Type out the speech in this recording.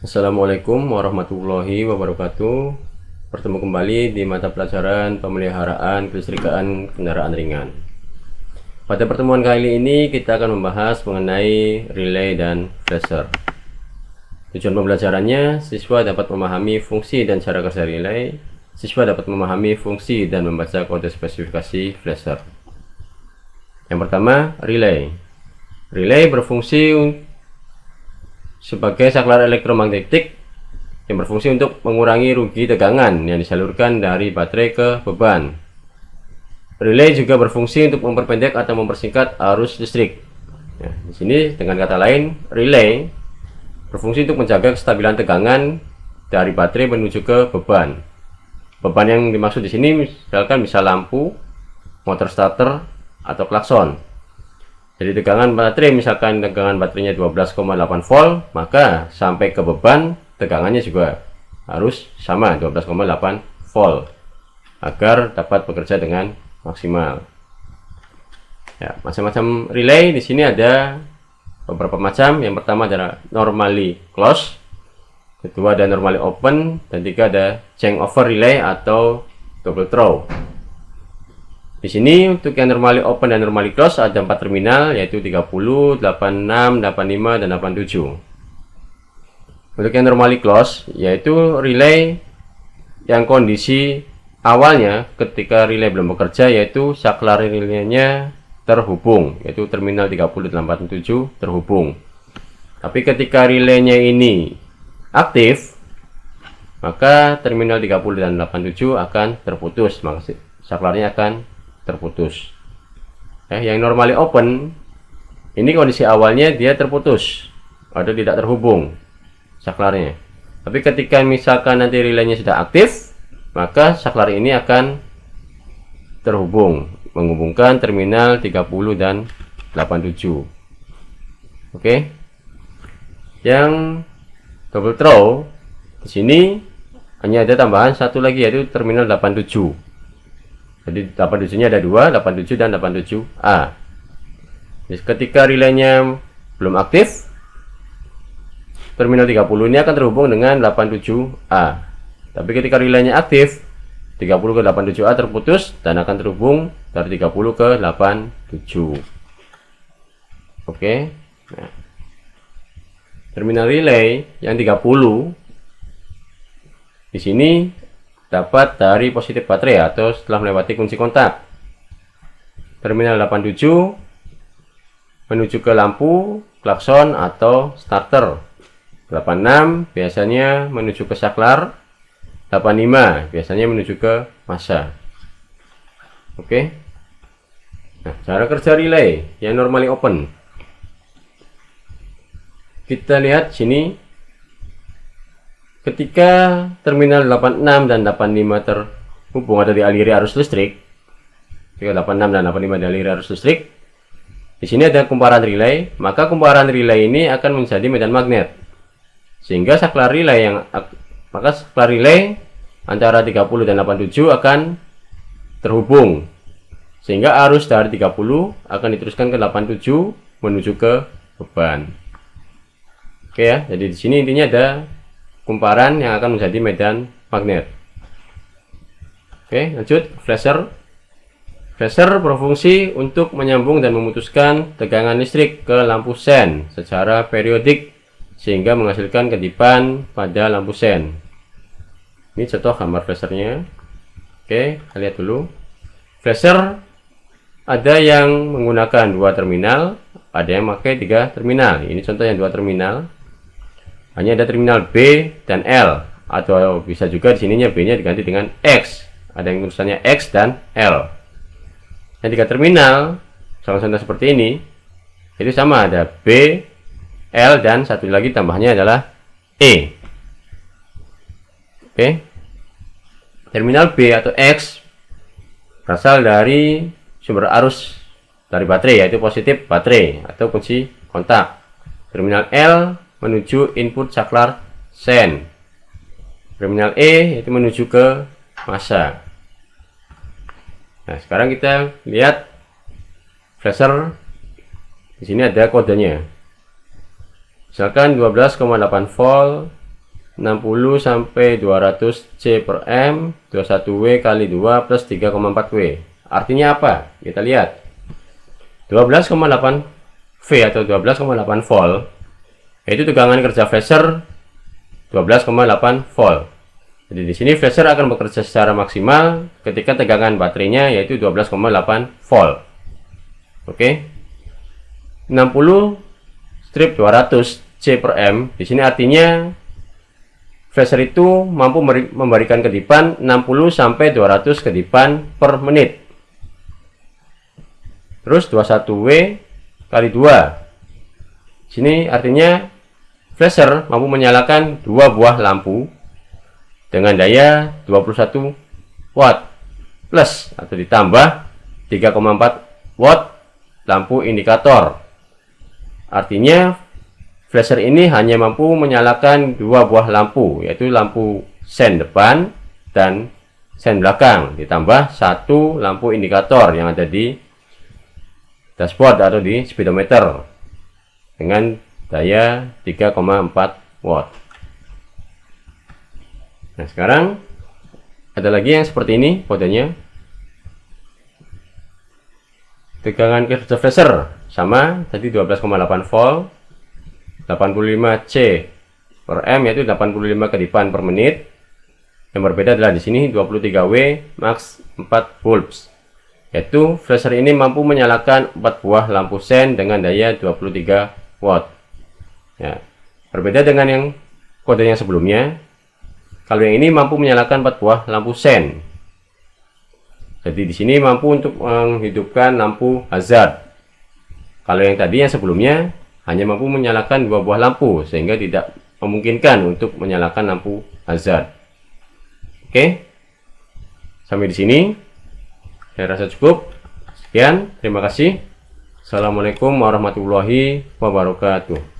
Assalamualaikum warahmatullahi wabarakatuh. Bertemu kembali di mata pelajaran pemeliharaan kelistrikan kendaraan ringan. Pada pertemuan kali ini kita akan membahas mengenai relay dan flasher. Tujuan pembelajarannya, siswa dapat memahami fungsi dan cara kerja relay. Siswa dapat memahami fungsi dan membaca kode spesifikasi flasher. Yang pertama, relay. Relay berfungsi sebagai saklar elektromagnetik yang berfungsi untuk mengurangi rugi tegangan yang disalurkan dari baterai ke beban. Relay juga berfungsi untuk memperpendek atau mempersingkat arus listrik. Ya, di sini dengan kata lain, relay berfungsi untuk menjaga kestabilan tegangan dari baterai menuju ke beban. Beban yang dimaksud di sini misalkan bisa lampu, motor starter, atau klakson. Jadi tegangan baterai, misalkan tegangan baterainya 12,8 volt, maka sampai ke beban tegangannya juga harus sama 12,8 volt agar dapat bekerja dengan maksimal. Ya, macam-macam relay di sini ada beberapa macam. Yang pertama adalah normally closed, kedua ada normally open, dan tiga ada changeover relay atau double throw. Di sini untuk yang normally open dan normally close ada 4 terminal, yaitu 30, 86, 85, dan 87. Untuk yang normally close yaitu relay yang kondisi awalnya ketika relay belum bekerja, yaitu saklar relaynya terhubung, yaitu terminal 30 dan 87 terhubung. Tapi ketika relaynya ini aktif, maka terminal 30 dan 87 akan terputus, maka saklarnya akan terputus. Yang normally open ini kondisi awalnya dia terputus atau tidak terhubung saklarnya. Tapi ketika misalkan nanti relaynya sudah aktif, maka saklar ini akan terhubung, menghubungkan terminal 30 dan 87. Oke. Yang double throw di sini hanya ada tambahan satu lagi, yaitu terminal 87. Jadi 87-nya ada 2, 87 dan 87A. Jadi ketika relaynya belum aktif, terminal 30 ini akan terhubung dengan 87A. Tapi ketika relaynya aktif, 30 ke 87A terputus dan akan terhubung dari 30 ke 87. Oke. Nah, terminal relay yang 30 di sini dapat dari positif baterai atau setelah melewati kunci kontak. Terminal 87 menuju ke lampu, klakson, atau starter. 86 biasanya menuju ke saklar. 85 biasanya menuju ke massa. Oke. Nah, cara kerja relay yang normally open. Kita lihat sini. Ketika terminal 86 dan 85 terhubung atau dialiri arus listrik, ketika 86 dan 85 dialiri arus listrik, di sini ada kumparan relay, maka kumparan relay ini akan menjadi medan magnet. Sehingga saklar relay antara 30 dan 87 akan terhubung. Sehingga arus dari 30 akan diteruskan ke 87 menuju ke beban. Oke ya, jadi di sini intinya ada kumparan yang akan menjadi medan magnet. Oke, lanjut. Flasher. Flasher berfungsi untuk menyambung dan memutuskan tegangan listrik ke lampu sen secara periodik sehingga menghasilkan kedipan pada lampu sen. Ini contoh gambar flashernya. Oke, kita lihat dulu. Flasher ada yang menggunakan 2 terminal, ada yang pakai 3 terminal. Ini contoh yang 2 terminal. Hanya ada terminal B dan L, atau bisa juga di sininya B-nya diganti dengan X. Ada yang tulisannya X dan L. Yang 3 terminal, contoh seperti ini, itu sama, ada B, L, dan satu lagi tambahnya adalah E. Oke. Terminal B atau X berasal dari sumber arus dari baterai, yaitu positif baterai atau kunci kontak. Terminal L menuju input saklar sen. Terminal E itu menuju ke massa. Nah, sekarang kita lihat flasher. Di sini ada kodenya. Misalkan 12,8 volt 60 sampai 200 C per M, 21W kali 2 plus 3,4W. Artinya apa? Kita lihat. 12,8 V atau 12,8 volt, yaitu tegangan kerja flasher 12,8 volt. Jadi di sini flasher akan bekerja secara maksimal ketika tegangan baterainya yaitu 12,8 volt. Oke. 60 strip 200 C per M. Di sini artinya flasher itu mampu memberikan kedipan 60 sampai 200 kedipan per menit. Terus 21W kali 2. Sini artinya flasher mampu menyalakan 2 buah lampu dengan daya 21 watt plus atau ditambah 3,4 watt lampu indikator. Artinya flasher ini hanya mampu menyalakan 2 buah lampu, yaitu lampu sen depan dan sen belakang, ditambah 1 lampu indikator yang ada di dashboard atau di speedometer dengan daya 3,4 watt. Nah, sekarang ada lagi yang seperti ini kodenya. Tegangan kerja flasher sama tadi 12,8 volt, 85 C per M yaitu 85 kedipan per menit. Yang berbeda adalah di sini 23W max 4 volts. Yaitu flasher ini mampu menyalakan 4 buah lampu sen dengan daya 23 watt. Ya, berbeda dengan yang kode yang sebelumnya. Kalau yang ini mampu menyalakan 4 buah lampu sen. Jadi di sini mampu untuk menghidupkan lampu hazard. Kalau yang tadi yang sebelumnya hanya mampu menyalakan 2 buah lampu sehingga tidak memungkinkan untuk menyalakan lampu hazard. Oke. Sampai di sini saya rasa cukup. Sekian, terima kasih. Assalamualaikum warahmatullahi wabarakatuh.